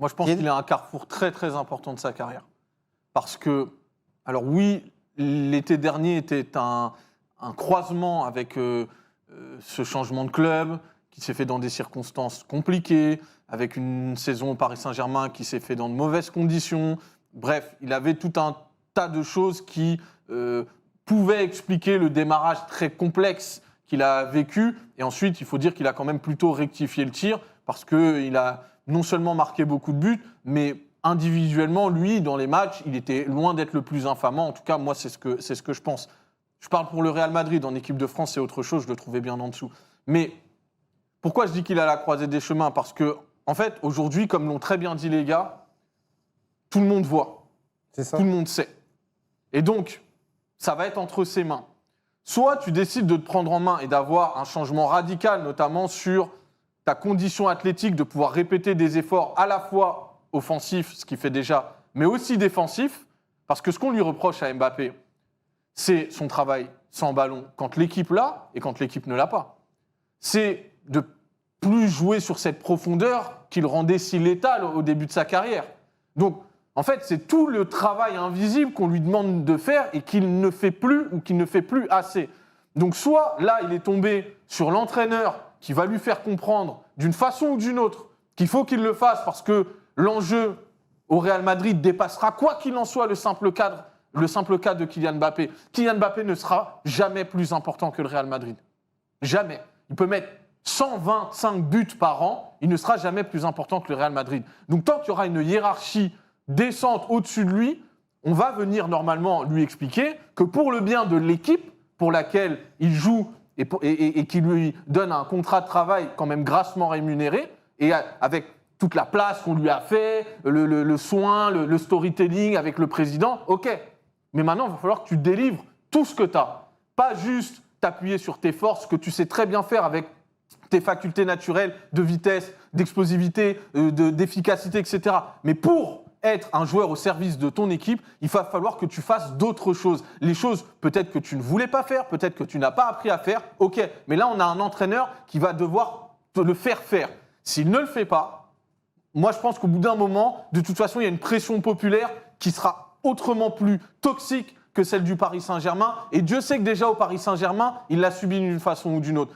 Moi, je pense qu'il est à un carrefour très, très important de sa carrière. Parce que, alors oui, l'été dernier était un croisement avec ce changement de club qui s'est fait dans des circonstances compliquées, avec une saison au Paris Saint-Germain qui s'est fait dans de mauvaises conditions. Bref, il avait tout un tas de choses qui pouvaient expliquer le démarrage très complexe qu'il a vécu. Et ensuite, il faut dire qu'il a quand même plutôt rectifié le tir parce qu'il a non seulement marqué beaucoup de buts, mais individuellement, lui, dans les matchs, il était loin d'être le plus infamant. En tout cas, moi, c'est ce que je pense. Je parle pour le Real Madrid. En équipe de France, c'est autre chose. Je le trouvais bien en dessous. Mais pourquoi je dis qu'il a la croisée des chemins ? Parce que, en fait, aujourd'hui, comme l'ont très bien dit les gars, tout le monde voit. C'est ça. Tout le monde sait. Et donc, ça va être entre ses mains. Soit tu décides de te prendre en main et d'avoir un changement radical, notamment sur ta condition athlétique, de pouvoir répéter des efforts à la fois offensifs, ce qu'il fait déjà, mais aussi défensifs, parce que ce qu'on lui reproche à Mbappé, c'est son travail sans ballon quand l'équipe l'a et quand l'équipe ne l'a pas. C'est de plus jouer sur cette profondeur qu'il rendait si létale au début de sa carrière. Donc, en fait, c'est tout le travail invisible qu'on lui demande de faire et qu'il ne fait plus ou qu'il ne fait plus assez. Donc, soit là, il est tombé sur l'entraîneur qui va lui faire comprendre d'une façon ou d'une autre qu'il faut qu'il le fasse parce que l'enjeu au Real Madrid dépassera, quoi qu'il en soit, le simple cas de Kylian Mbappé. Kylian Mbappé ne sera jamais plus important que le Real Madrid. Jamais. Il peut mettre 125 buts par an, il ne sera jamais plus important que le Real Madrid. Donc, tant qu'il y aura une hiérarchie descente au-dessus de lui, on va venir normalement lui expliquer que pour le bien de l'équipe pour laquelle il joue et qui lui donne un contrat de travail quand même grassement rémunéré, et avec toute la place qu'on lui a fait, le soin, le storytelling avec le président, ok. Mais maintenant, il va falloir que tu délivres tout ce que tu as. Pas juste t'appuyer sur tes forces, que tu sais très bien faire avec tes facultés naturelles de vitesse, d'explosivité, d'efficacité, etc. Mais pour être un joueur au service de ton équipe, il va falloir que tu fasses d'autres choses. Les choses peut-être que tu ne voulais pas faire, peut-être que tu n'as pas appris à faire, ok. Mais là, on a un entraîneur qui va devoir te le faire faire. S'il ne le fait pas, moi je pense qu'au bout d'un moment, de toute façon, il y a une pression populaire qui sera autrement plus toxique que celle du Paris Saint-Germain. Et Dieu sait que déjà au Paris Saint-Germain, il l'a subi d'une façon ou d'une autre.